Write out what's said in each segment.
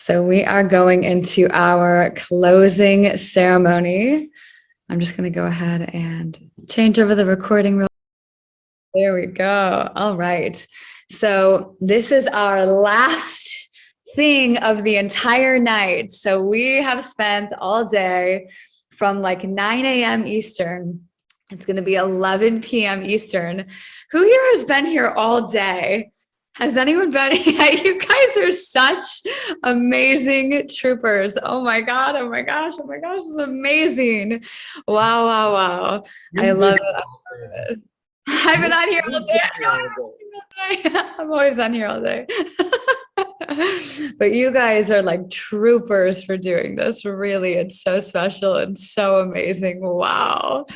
So we are going into our closing ceremony. I'm just going to go ahead and change over the recording. There we go. All right. So this is our last thing of the entire night. So we have spent all day from like 9 a.m. Eastern. It's going to be 11 p.m. Eastern. Who here has been here all day? Has anyone been? Yeah, you guys are such amazing troopers. Oh my God. Oh my gosh. Oh my gosh. This is amazing. Wow. Wow. Wow. I love it. I love it. I've been on here all day. I'm always on here all day. But you guys are like troopers for doing this. Really, it's so special and so amazing. Wow.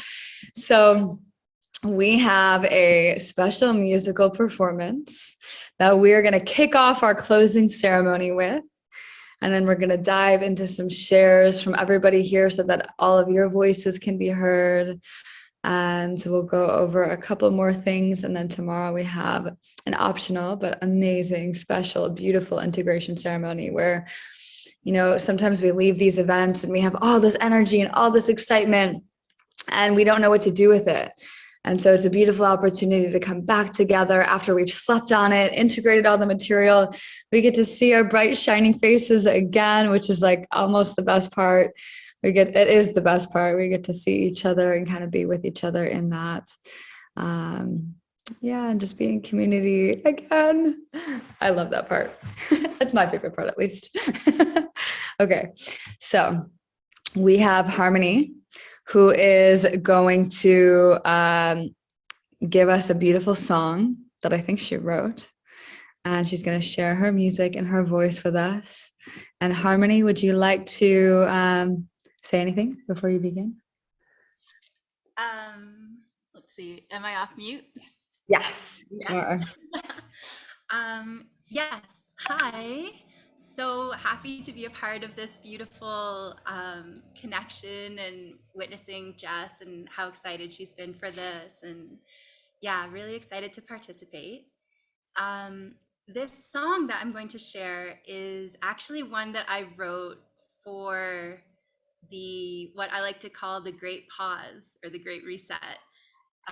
So we have a special musical performance that we're going to kick off our closing ceremony with. And then we're going to dive into some shares from everybody here so that all of your voices can be heard. And we'll go over a couple more things. And then tomorrow we have an optional but amazing, special, beautiful integration ceremony where, you know, sometimes we leave these events and we have all this energy and all this excitement and we don't know what to do with it. And so it's a beautiful opportunity to come back together after we've slept on it, integrated all the material. We get to see our bright, shining faces again, which is like almost the best part. It is the best part. We get to see each other and kind of be with each other in that. Yeah, and just be in community again. I love that part. That's my favorite part, at least. Okay, so we have Harmony, who is going to give us a beautiful song that I think she wrote. And she's going to share her music and her voice with us. And Harmony, would you like to say anything before you begin? Let's see. Am I off mute? Yes, you are. Yes. Hi. So happy to be a part of this beautiful connection and witnessing Jess and how excited she's been for this. And yeah, really excited to participate. This song that I'm going to share is actually one that I wrote for what I like to call the great pause or the great reset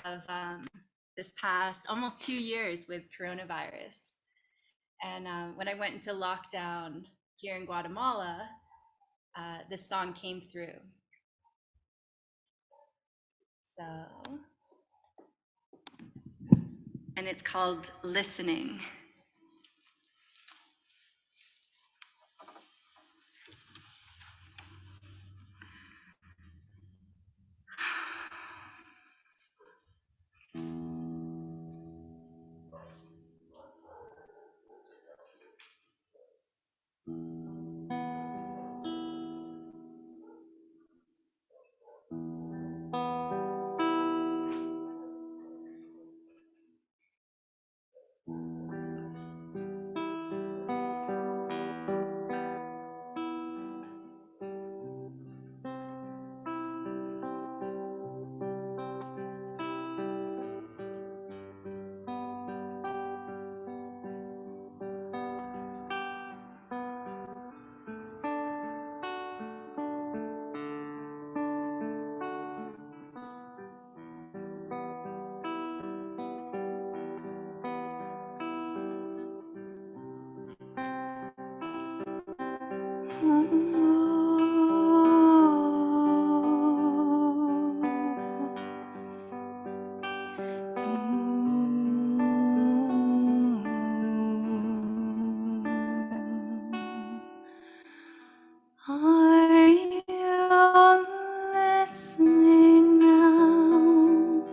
of this past almost 2 years with coronavirus. And when I went into lockdown here in Guatemala, this song came through. So, and it's called Listening. Are you listening now?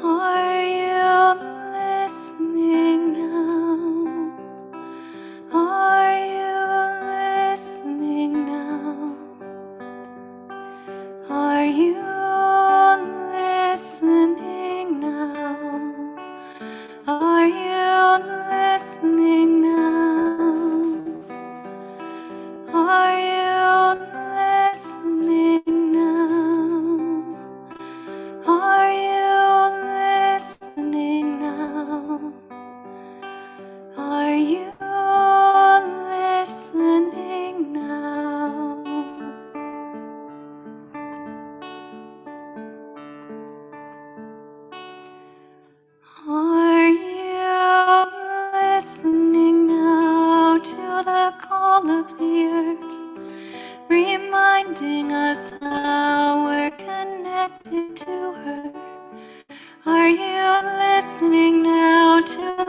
Are you listening now? Are you listening now? Are you listening now? Are you listening now? Are you listening now? Are you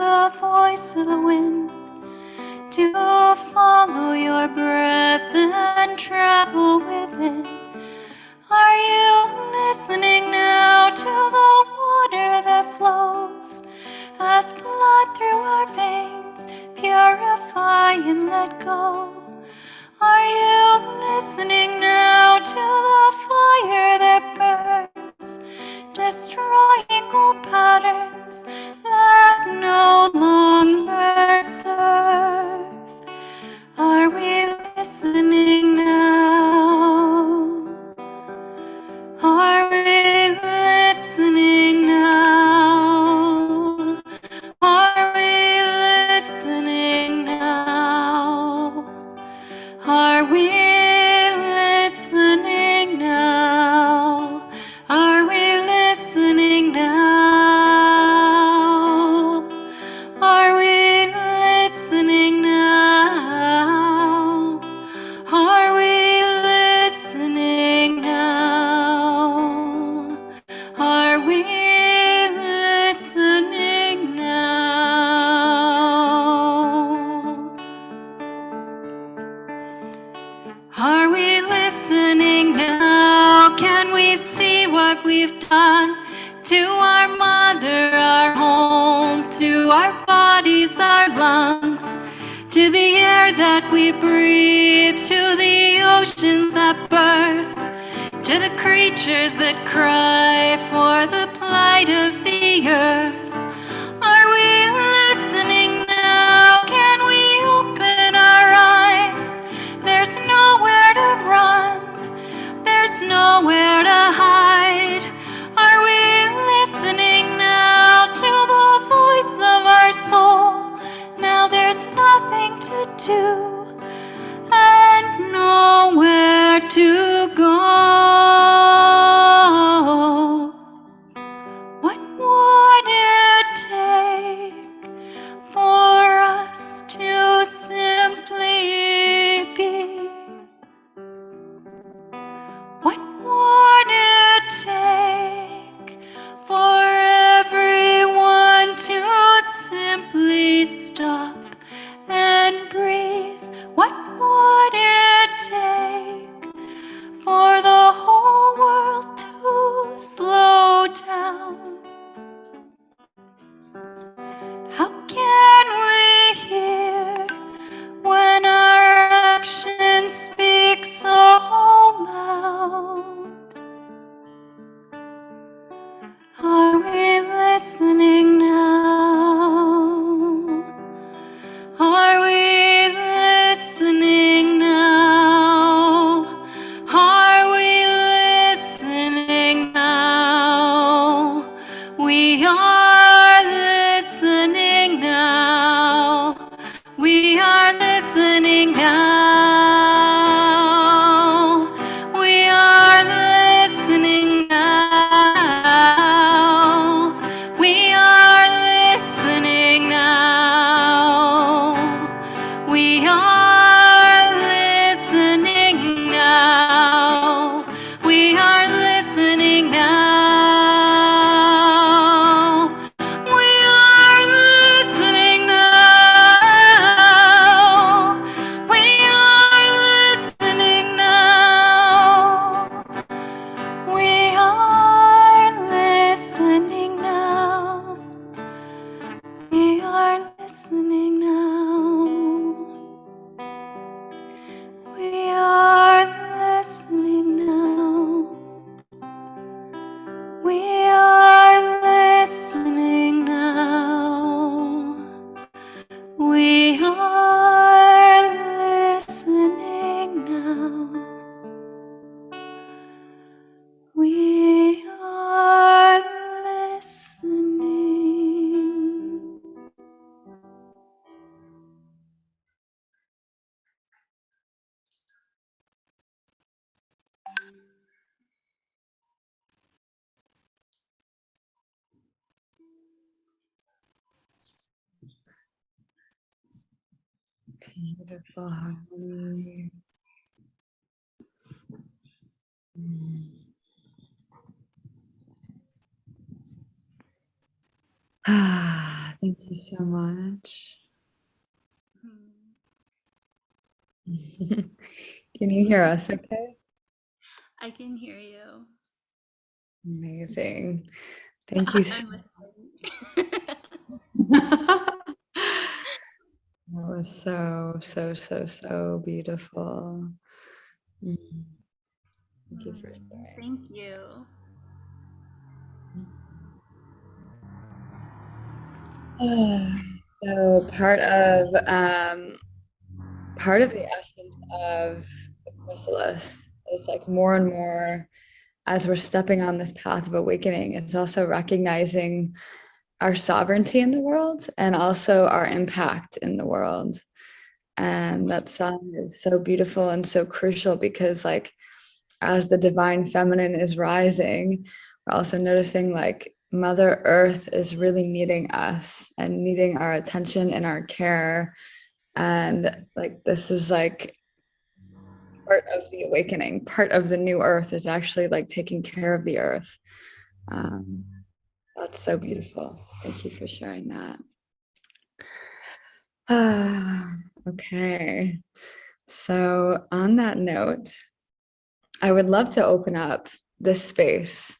the voice of the wind, to follow your breath and travel within. Are you listening now to the water that flows as blood through our veins, purify and let go? Are you listening now to the fire that burns, destroying old patterns that no longer serve? Are we listening now? Are we listening now? Are we listening now? Are we listening now? Are we listening now? Are we listening now? Are we listening now? Are we listening now? Are we listening now? Can we see what we've done to our mother, our home, to our bodies, our lungs, to the air that we breathe, to the oceans that birth, to the creatures that cry for the plight of the earth? Are we listening now? Can we open our eyes? There's nowhere to run, there's nowhere to hide. Are we listening now to the voice of our soul? Now there's nothing to do and nowhere to go. What would it take for us to simply be? What would it take for everyone to simply stop and breathe? What would it take for the whole world to slow down? How can we hear when our actions speak so loud? Are we listening now? Are we listening now? Are we listening now? We are listening now. We are listening now. We are listening now. We are listening now. We are listening now. We are listening now. We are listening now. We are listening now. We are listening now. We are listening now. We are listening now. We are listening now. We are listening now. We are listening. Beautiful harmony. Thank you so much. Can you hear us okay? I can hear you. Amazing. Thank you so I'm listening. That was so beautiful. Mm, Thank you for sharing. Thank you. So part of the essence of the chrysalis is like more and more as we're stepping on this path of awakening, it's also recognizing our sovereignty in the world and also our impact in the world. And that song is so beautiful and so crucial because, like, as the divine feminine is rising, we're also noticing like Mother Earth is really needing us and needing our attention and our care. And like, this is like part of the awakening, part of the new earth is actually like taking care of the earth. Um, that's so beautiful. Thank you for sharing that. Okay. So, on that note, I would love to open up this space.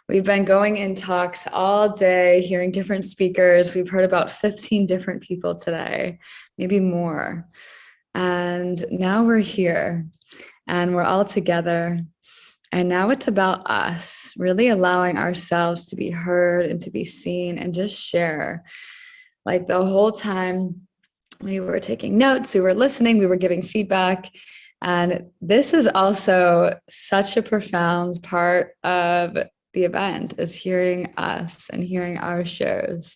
We've been going in talks all day, hearing different speakers. We've heard about 15 different people today, maybe more. And now we're here and we're all together. And now it's about us, really allowing ourselves to be heard and to be seen and just share. Like the whole time we were taking notes, we were listening, we were giving feedback. And this is also such a profound part of the event is hearing us and hearing our shares.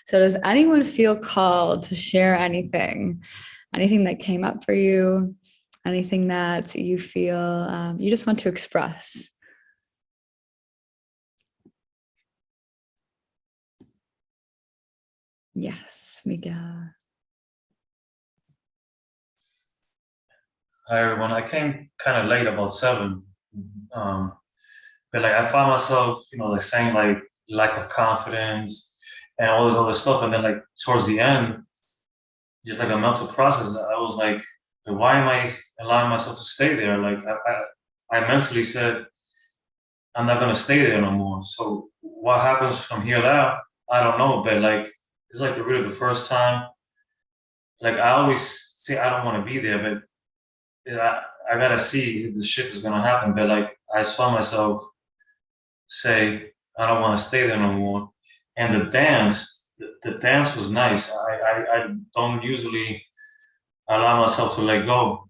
So does anyone feel called to share anything? Anything that came up for you? Anything that you feel you just want to express? Yes, Miguel. Hi everyone. I came kind of late, about 7. Um, but like I found myself, like saying like lack of confidence and all this other stuff, and then like towards the end, just like a mental process, I was like, why am I allowing myself to stay there? Like I mentally said, I'm not gonna stay there no more. So what happens from here out, I don't know. But like it's like really the first time. Like I always say I don't want to be there, but I gotta see if the shift is gonna happen. But like I saw myself say, I don't want to stay there no more. And the dance was nice. I don't usually allow myself to let go,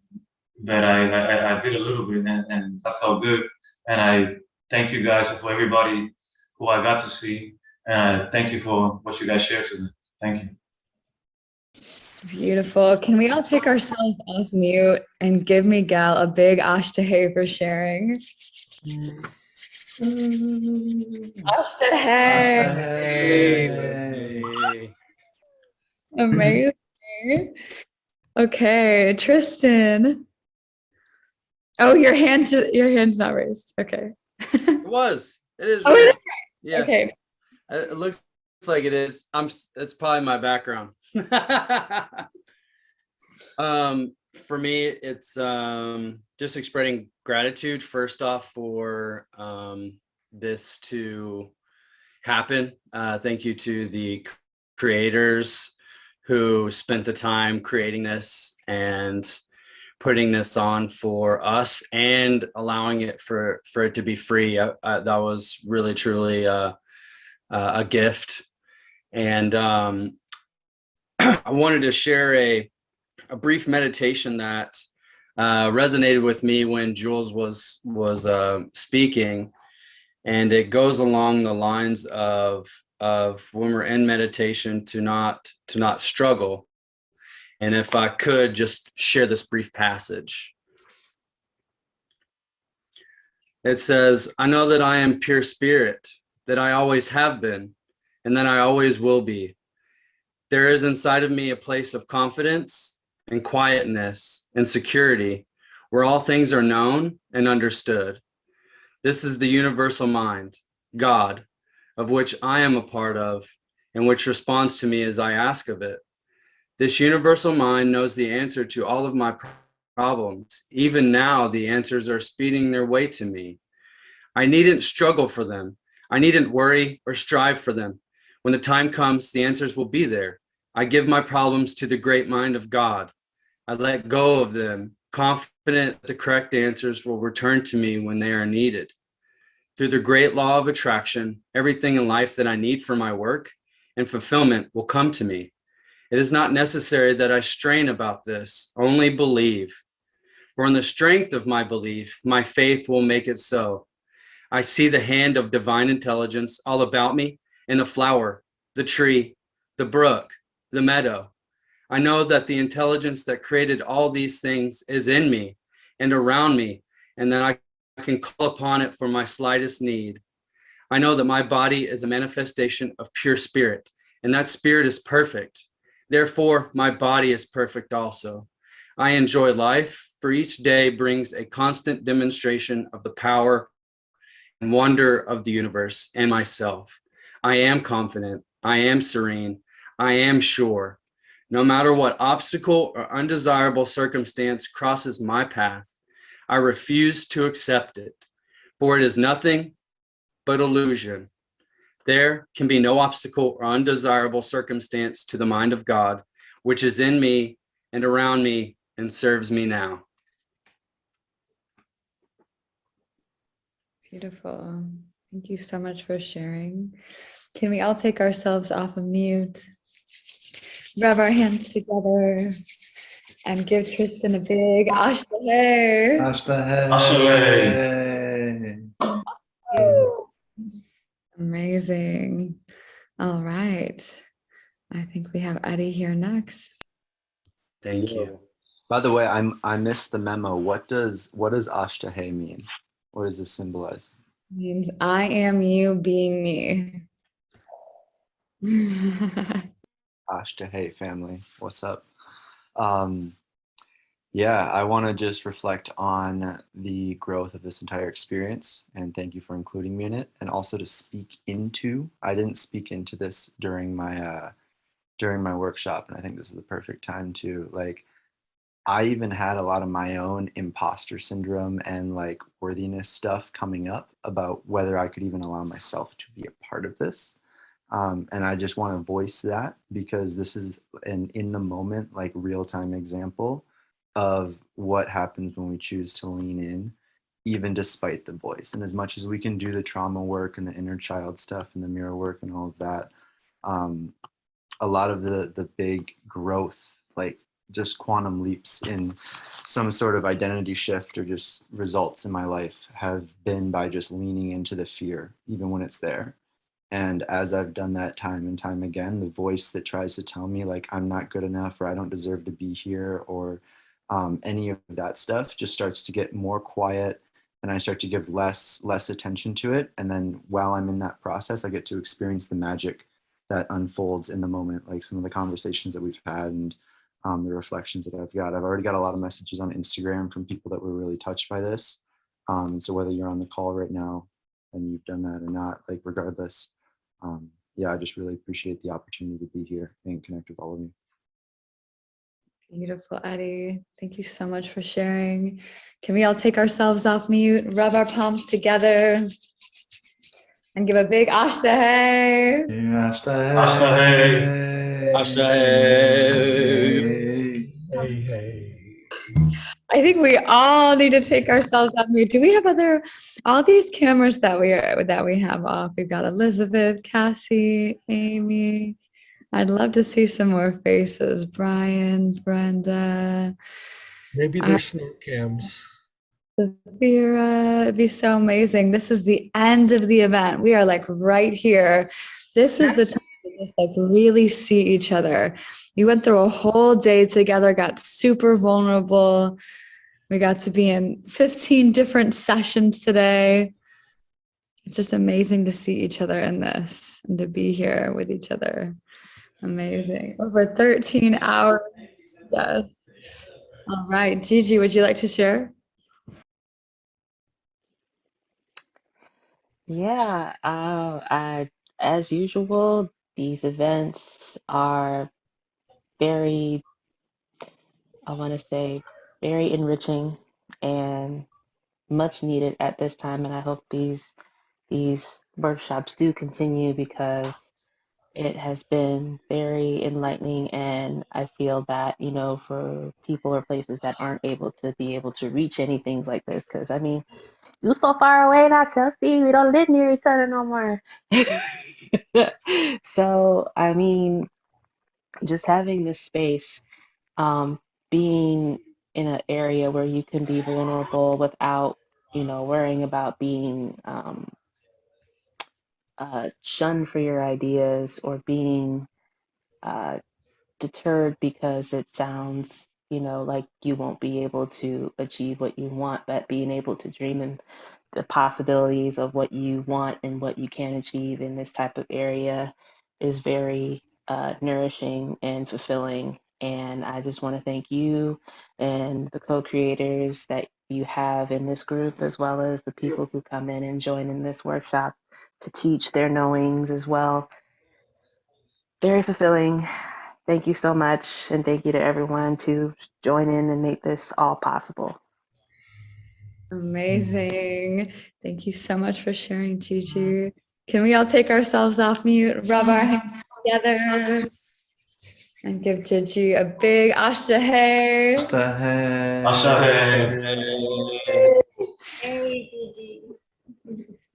but I did a little bit, and that felt good. And I thank you guys for everybody who I got to see. And thank you for what you guys shared today. Thank you. Beautiful. Can we all take ourselves off mute and give Miguel a big ashtahe for sharing? Ashtahe. Hey. Amazing. Okay, Tristan. Oh, your hand's not raised. Okay. It was. It is Oh, it right. is. Yeah. Okay. It looks like it is. It's probably my background. For me, it's just expressing gratitude first off for this to happen. Thank you to the creators who spent the time creating this and putting this on for us and allowing it for it to be free. That was really truly a gift. And I wanted to share a brief meditation that resonated with me when Jules was speaking, and it goes along the lines of when we're in meditation to not struggle. And if I could just share this brief passage. It says, I know that I am pure spirit, that I always have been, and that I always will be. There is inside of me a place of confidence and quietness and security where all things are known and understood. This is the universal mind, God, of which I am a part of and which responds to me as I ask of it. This universal mind knows the answer to all of my problems. Even now, the answers are speeding their way to me. I needn't struggle for them. I needn't worry or strive for them. When the time comes, the answers will be there. I give my problems to the great mind of God. I let go of them, confident the correct answers will return to me when they are needed. Through the great law of attraction, everything in life that I need for my work and fulfillment will come to me. It is not necessary that I strain about this, only believe. For in the strength of my belief, my faith will make it so. I see the hand of divine intelligence all about me in the flower, the tree, the brook, the meadow. I know that the intelligence that created all these things is in me and around me, and that I can call upon it for my slightest need. I know that my body is a manifestation of pure spirit, and that spirit is perfect. Therefore, my body is perfect also. I enjoy life, for each day brings a constant demonstration of the power and wonder of the universe and myself. I am confident. I am serene. I am sure. No matter what obstacle or undesirable circumstance crosses my path, I refuse to accept it, for it is nothing but illusion. There can be no obstacle or undesirable circumstance to the mind of God, which is in me and around me and serves me now. Beautiful. Thank you so much for sharing. Can we all take ourselves off of mute, rub our hands together, and give Tristan a big ashtray? Amazing. All right. I think we have Eddie here next. Thank you. By the way, I missed the memo. What does Ashtahe mean? What does this symbolize? Means I am you being me. Ashtahe family, what's up? Yeah, I want to just reflect on the growth of this entire experience, and thank you for including me in it, and also to speak into. I didn't speak into this during my workshop, and I think this is the perfect time to like. I even had a lot of my own imposter syndrome and like worthiness stuff coming up about whether I could even allow myself to be a part of this. And I just want to voice that because this is an in the moment, like real time example of what happens when we choose to lean in, even despite the voice. And as much as we can do the trauma work and the inner child stuff and the mirror work and all of that, a lot of the big growth, like just quantum leaps in some sort of identity shift or just results in my life have been by just leaning into the fear, even when it's there. And as I've done that time and time again, the voice that tries to tell me like I'm not good enough or I don't deserve to be here or any of that stuff just starts to get more quiet, and I start to give less attention to it. And then while I'm in that process, I get to experience the magic that unfolds in the moment, like some of the conversations that we've had and the reflections that I've got. I've already got a lot of messages on Instagram from people that were really touched by this. So whether you're on the call right now and you've done that or not, like regardless, yeah, I just really appreciate the opportunity to be here and connect with all of you. Beautiful, Eddie. Thank you so much for sharing. Can we all take ourselves off mute, rub our palms together, and give a big ashtahe? I think we all need to take ourselves off mute. Do we have all these cameras that we have off? We've got Elizabeth, Cassie, Amy. I'd love to see some more faces. Brian, Brenda. Maybe they're snow cams. Sophia, it'd be so amazing. This is the end of the event. We are like right here. This is the time to just like really see each other. We went through a whole day together, got super vulnerable. We got to be in 15 different sessions today. It's just amazing to see each other in this and to be here with each other. Amazing. Over 13 hours. Yes. All right. Gigi, would you like to share? Yeah, as usual, these events are very, I want to say, very enriching and much needed at this time. And I hope these workshops do continue because it has been very enlightening. And I feel that, you know, for people or places that aren't able to be able to reach anything like this, because I mean, you so far away now, Chelsea. We don't live near each other no more. So, I mean, just having this space, being in an area where you can be vulnerable without, you know, worrying about being shunned for your ideas or being uh, deterred because it sounds, you know, like you won't be able to achieve what you want, but being able to dream and the possibilities of what you want and what you can achieve in this type of area is very nourishing and fulfilling. And I just want to thank you and the co-creators that you have in this group, as well as the people who come in and join in this workshop to teach their knowings as well. Very fulfilling. Thank you so much. And thank you to everyone to join in and make this all possible. Amazing. Thank you so much for sharing, Gigi. Can we all take ourselves off mute, rub our hands together, and give Gigi a big ashahe?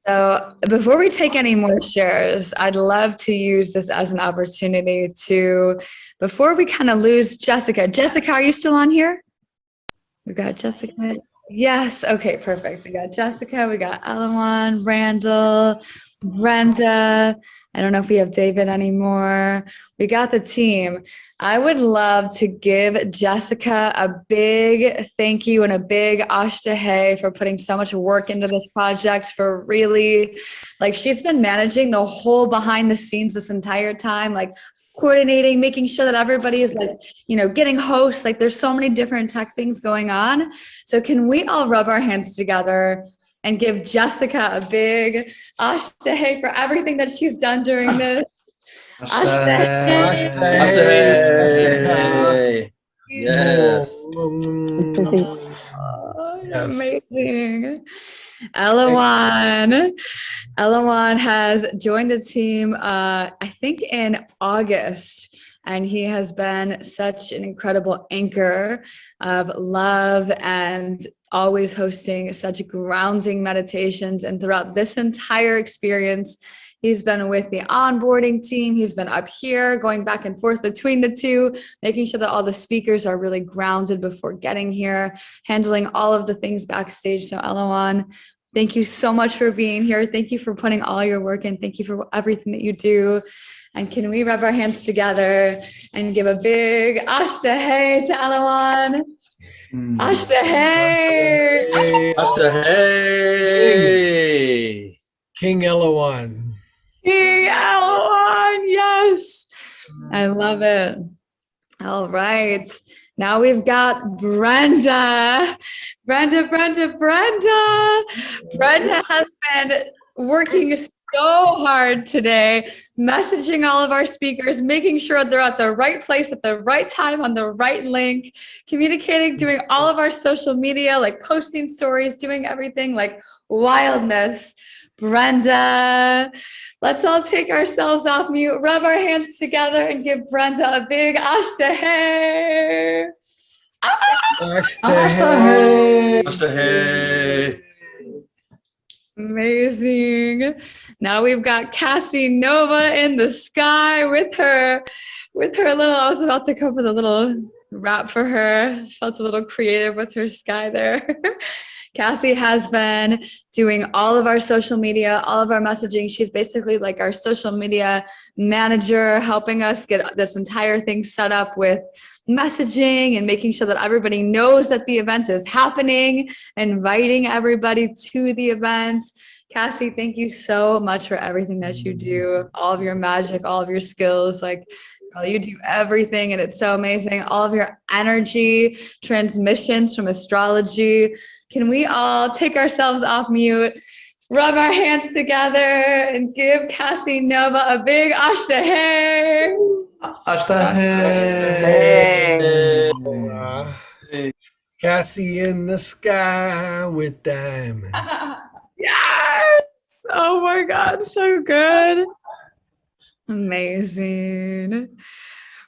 So before we take any more shares, I'd love to use this as an opportunity to, before we kind of lose Jessica. Jessica, are you still on here? We got Jessica. Yes. Okay, perfect. We got Jessica, we got Elawan, Randall, Brenda. I don't know if we have David anymore. We got the team. I would love to give Jessica a big thank you and a big ashtahe for putting so much work into this project, for really, like, she's been managing the whole behind the scenes this entire time, like coordinating, making sure that everybody is, like, you know, getting hosts. Like, there's so many different tech things going on. So can we all rub our hands together and give Jessica a big ashtahe for everything that she's done during this? Ashtahe. Ashtahe. Yes. Amazing. Elawan has joined the team, I think in August, and he has been such an incredible anchor of love and always hosting such grounding meditations. And throughout this entire experience, he's been with the onboarding team. He's been up here going back and forth between the two, making sure that all the speakers are really grounded before getting here, handling all of the things backstage. So Elawan, thank you so much for being here. Thank you for putting all your work in. Thank you for everything that you do. And can we rub our hands together and give a big ashtahe to Elawan? Ashtahe! Ashtahe! King Elawan. King Elawan, yes. I love it. All right. Now we've got Brenda. Brenda has been working so hard today, messaging all of our speakers, making sure they're at the right place at the right time on the right link, communicating, doing all of our social media, like posting stories, doing everything, like wildness. Brenda, let's all take ourselves off mute, rub our hands together, and give Brenda a big ashtahe. Ashtahe. Ashtahe! Amazing. Now we've got Cassie Nova in the sky with her little, I was about to come up with a little rap for her. Felt a little creative with her sky there. Cassie has been doing all of our social media, all of our messaging. She's basically like our social media manager, helping us get this entire thing set up with messaging and making sure that everybody knows that the event is happening, inviting everybody to the event. Cassie, thank you so much for everything that you do, all of your magic, all of your skills. Like, you do everything, and it's so amazing. All of your energy, transmissions from astrology. Can we all take ourselves off mute, rub our hands together and give Cassie Nova a big ashtahay. Hey. Cassie in the sky with diamonds. Yes! Oh my God, so good. Amazing.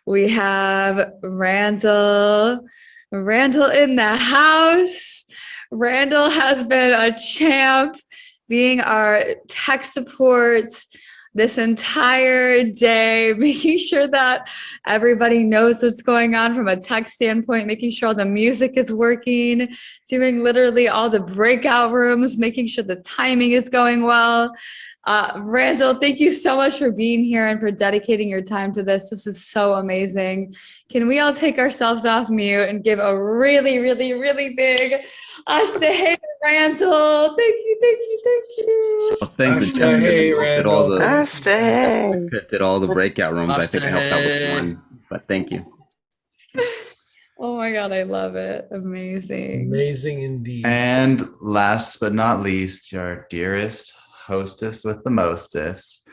We have Randall. Randall in the house. Randall has been a champ, being our tech support this entire day, making sure that everybody knows what's going on from a tech standpoint, making sure all the music is working, doing literally all the breakout rooms, making sure the timing is going well. Randall, thank you so much for being here and for dedicating your time to this. This is so amazing. Can we all take ourselves off mute and give a really, really, really big ashtahay, Randall? Thank you, thank you, thank you. Well, thanks to Ashtahay, Jessica that did all the Ashtahay. that did all the breakout rooms. I think I helped out with Ashtahay. one, but thank you. Oh my God, I love it. Amazing. Amazing indeed. And last but not least, your dearest hostess with the mostest,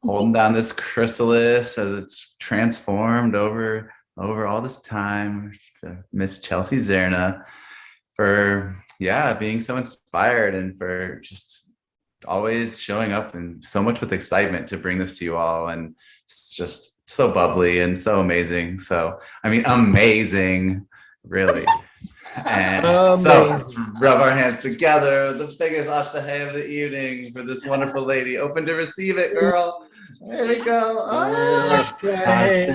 holding down this chrysalis as it's transformed over all this time, Miss Chelsae Zirna, for being so inspired and for just always showing up and so much with excitement to bring this to you all. And it's just so bubbly and so amazing. So, I mean, amazing, really. And so let's rub our hands together. The biggest ashtahay of the evening for this wonderful lady. Open to receive it, girl. There we go. Oh. Ashtahay.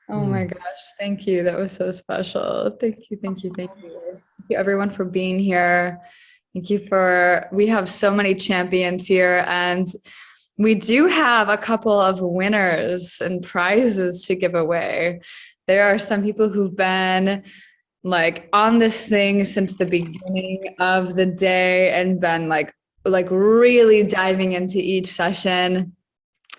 Oh my gosh, thank you. That was so special. Thank you, thank you, thank you. Thank you everyone for being here. Thank you we have so many champions here, and we do have a couple of winners and prizes to give away. There are some people who've been like on this thing since the beginning of the day and been like really diving into each session.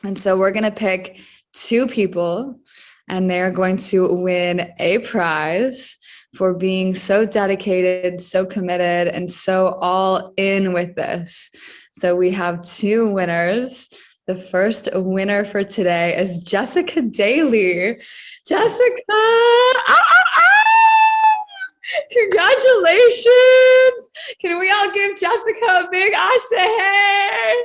And so we're going to pick 2 people, and they're going to win a prize for being so dedicated, so committed, and so all in with this. So we have 2 winners. The first winner for today is Jessica Daly. Jessica! Congratulations! Can we all give Jessica a big ashtahay?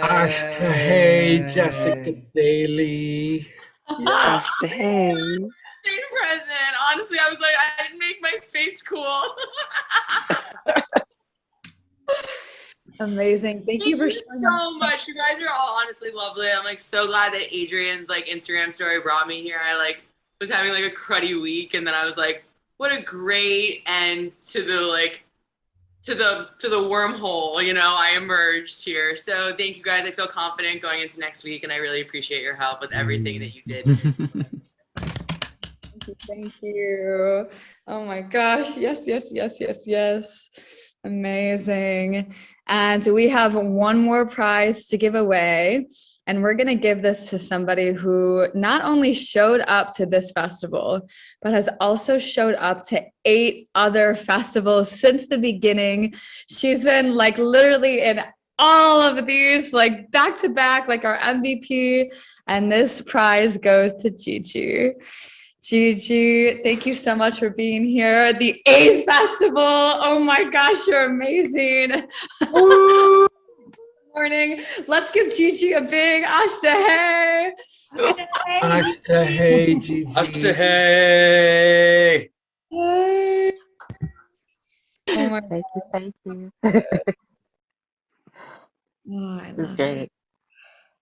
Ashtahay, Jessica Daly. Ashtahay. Present. Honestly, I was like, I didn't make my space cool. Amazing. Thank you for showing up so much. You guys are all honestly lovely. I'm like so glad that Adrian's like Instagram story brought me here. I like was having like a cruddy week, and then I was like, what a great end to the like to the wormhole, you know, I emerged here. So thank you guys. I feel confident going into next week, and I really appreciate your help with everything that you did. Thank you. Oh my gosh. Yes, yes, yes, yes, yes. Amazing. And we have one more prize to give away. And we're going to give this to somebody who not only showed up to this festival, but has also showed up to 8 other festivals since the beginning. She's been like literally in all of these, like back to back, like our MVP. And this prize goes to Gigi. Gigi, thank you so much for being here at the 8th festival. Oh my gosh, you're amazing. Good morning. Let's give Gigi a big ashtahay. Ashtahay, Gigi. Ashtahay. Oh my Thank you, thank you. Oh, I This is love great.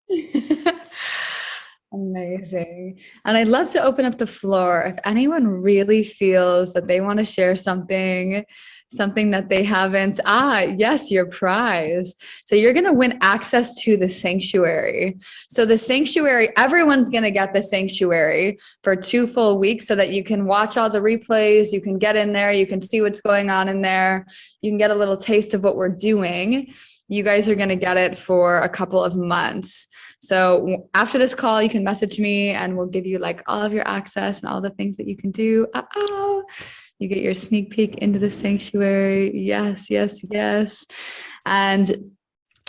it. Amazing. And I'd love to open up the floor. If anyone really feels that they want to share something something that they haven't. Yes, your prize. So you're going to win access to the sanctuary. So the sanctuary, everyone's going to get the sanctuary for 2 full weeks so that you can watch all the replays. You can get in there. You can see what's going on in there. You can get a little taste of what we're doing. You guys are going to get it for a couple of months. So after this call, you can message me and we'll give you like all of your access and all the things that you can do. You get your sneak peek into the sanctuary. Yes, yes, yes. And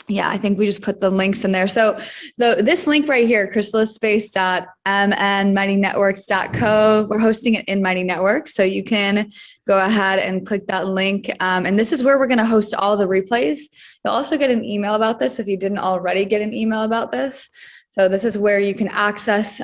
yeah, I think we just put the links in there. So this link right here, chrysalispace.mnmightynetworks.co, we're hosting it in Mighty Network. So you can go ahead and click that link. And this is where we're going to host all the replays. You'll also get an email about this if you didn't already get an email about this. So this is where you can access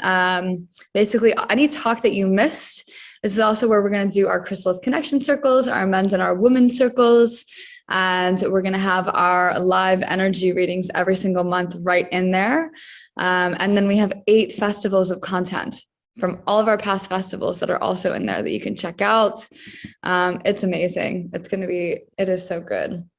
basically any talk that you missed. This is also where we're going to do our Chrysalis Connection circles, our men's and our women's circles. And we're going to have our live energy readings every single month right in there. And then we have 8 festivals of content from all of our past festivals that are also in there that you can check out. It's amazing. It is so good.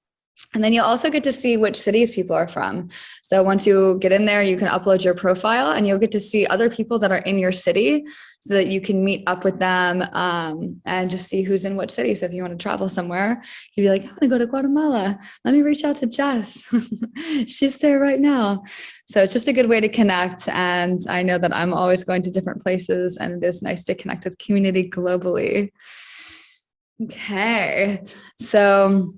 And then you'll also get to see which cities people are from. So once you get in there, you can upload your profile and you'll get to see other people that are in your city so that you can meet up with them and just see who's in which city. So if you want to travel somewhere, you'd be like, I want to go to Guatemala. Let me reach out to Jess. She's there right now. So it's just a good way to connect. And I know that I'm always going to different places and it is nice to connect with community globally. Okay. So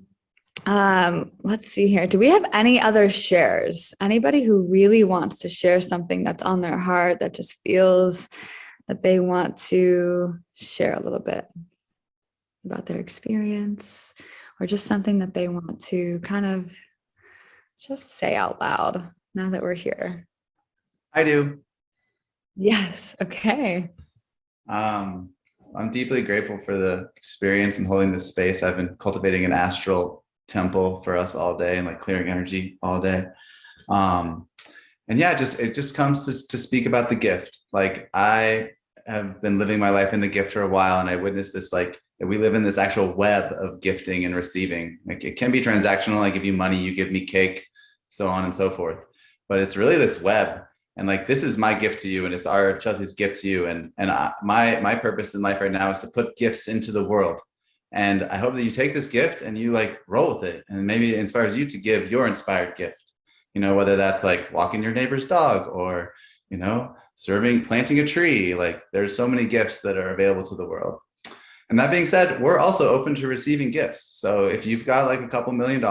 let's see here. Do we have any other shares? Anybody who really wants to share something that's on their heart that just feels that they want to share a little bit about their experience or just something that they want to kind of just say out loud now that we're here? I do. Yes. Okay. I'm deeply grateful for the experience and holding this space. I've been cultivating an astral temple for us all day and like clearing energy all day. And yeah, it just comes to speak about the gift. Like I have been living my life in the gift for a while, and I witnessed this, like we live in this actual web of gifting and receiving. Like it can be transactional, I give you money, you give me cake, so on and so forth. But it's really this web. And like, this is my gift to you, and it's our Chelsea's gift to you. And my purpose in life right now is to put gifts into the world. And I hope that you take this gift and you like roll with it. And maybe it inspires you to give your inspired gift, whether that's like walking your neighbor's dog or, planting a tree. Like there's so many gifts that are available to the world. And that being said, we're also open to receiving gifts. So if you've got like a couple $1 million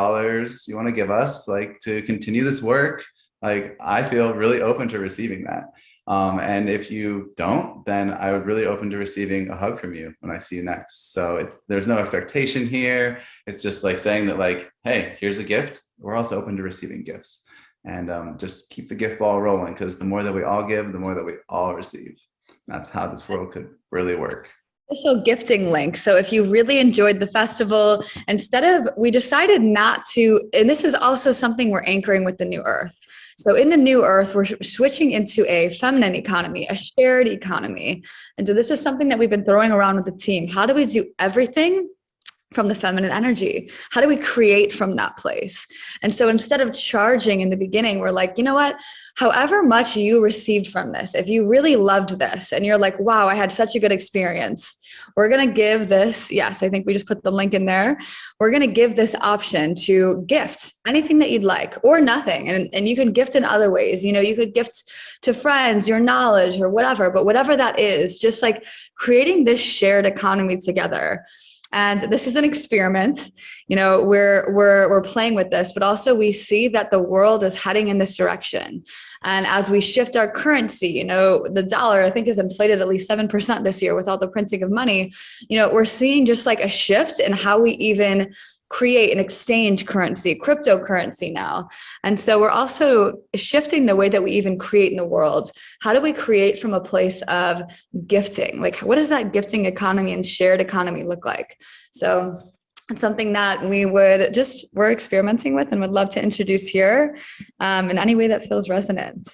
you want to give us, like to continue this work, like I feel really open to receiving that. And if you don't, then I would really open to receiving a hug from you when I see you next. So there's no expectation here. It's just like saying that like, hey, here's a gift. We're also open to receiving gifts, and just keep the gift ball rolling, because the more that we all give, the more that we all receive. That's how this world could really work. Official gifting link. So if you really enjoyed the festival, we decided not to, and this is also something we're anchoring with the New Earth. So in the New Earth, we're switching into a feminine economy, a shared economy. And so this is something that we've been throwing around with the team. How do we do everything from the feminine energy? How do we create from that place? And so instead of charging in the beginning, we're like, you know what, however much you received from this, if you really loved this and you're like, wow, I had such a good experience, we're going to give this. Yes, I think we just put the link in there. We're going to give this option to gift anything that you'd like or nothing. And you can gift in other ways. You could gift to friends, your knowledge or whatever, but whatever that is, just like creating this shared economy together. And this is an experiment. We're playing with this, but also we see that the world is heading in this direction. And as we shift our currency, the dollar, I think, is inflated at least 7% this year with all the printing of money. We're seeing just like a shift in how we even create and exchange currency, cryptocurrency now. And so we're also shifting the way that we even create in the world. How do we create from a place of gifting? Like, what does that gifting economy and shared economy look like? So it's something that we're experimenting with and would love to introduce here in any way that feels resonant.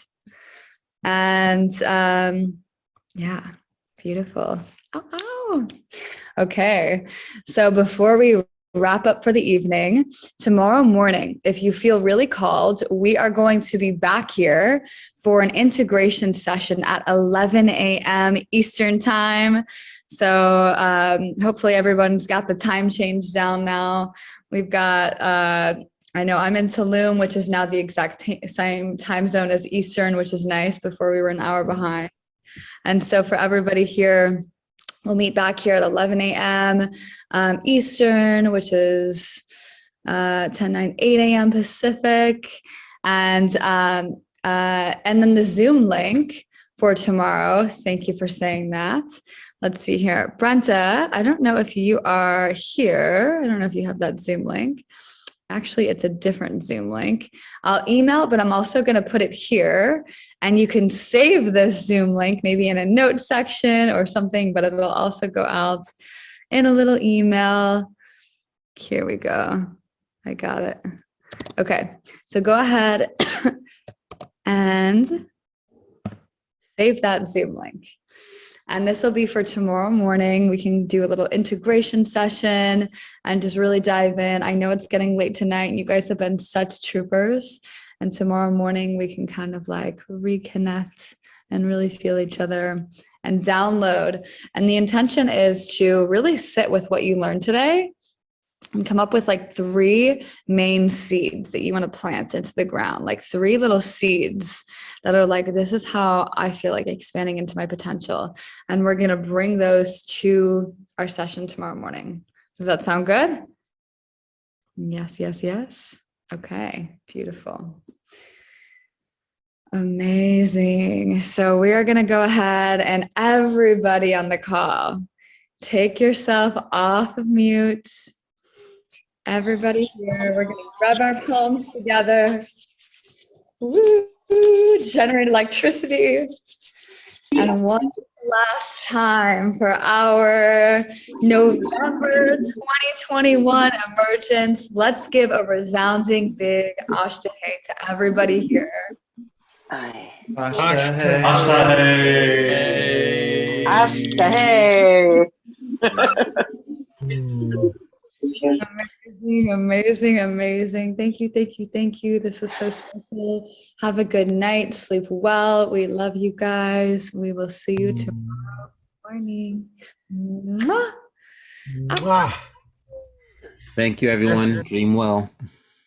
And yeah, beautiful. Oh. Okay. So before we wrap up for the evening. Tomorrow morning, if you feel really called, we are going to be back here for an integration session at 11 a.m. Eastern time. So hopefully everyone's got the time change down now. We've got, I know I'm in Tulum, which is now the exact same time zone as Eastern, which is nice. Before we were an hour behind. And so for everybody here, we'll meet back here at 11 a.m. Eastern, which is 10, 9, 8 a.m. Pacific. And then the Zoom link for tomorrow. Thank you for saying that. Let's see here. Brenta, I don't know if you are here. I don't know if you have that Zoom link. Actually, it's a different Zoom link. I'll email, but I'm also going to put it here. And you can save this Zoom link maybe in a note section or something, but it'll also go out in a little email. Here we go. I got it. Okay, so go ahead and save that Zoom link. And this will be for tomorrow morning. We can do a little integration session and just really dive in. I know it's getting late tonight and you guys have been such troopers. And tomorrow morning we can kind of like reconnect and really feel each other and download. And the intention is to really sit with what you learned today and come up with like 3 main seeds that you want to plant into the ground, like 3 little seeds that are like, this is how I feel like expanding into my potential. And we're going to bring those to our session tomorrow morning. Does that sound good? Yes, yes, yes. Okay, beautiful. Amazing. So we are going to go ahead and everybody on the call, take yourself off of mute. Everybody here, we're going to rub our palms together. Woo, generate electricity. And one last time for our November 2021 emergence. Let's give a resounding big ashtahe to everybody here. Ashtahe. Ashtahe. Amazing, amazing, amazing. Thank you, thank you, thank you. This was so special. Have a good night. Sleep well. We love you guys. We will see you tomorrow morning. Mwah. Mwah. Thank you, everyone. Dream well.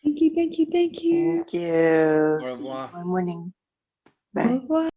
Thank you, thank you, thank you. Thank you. Au revoir. Good morning. Au Bye. revoir.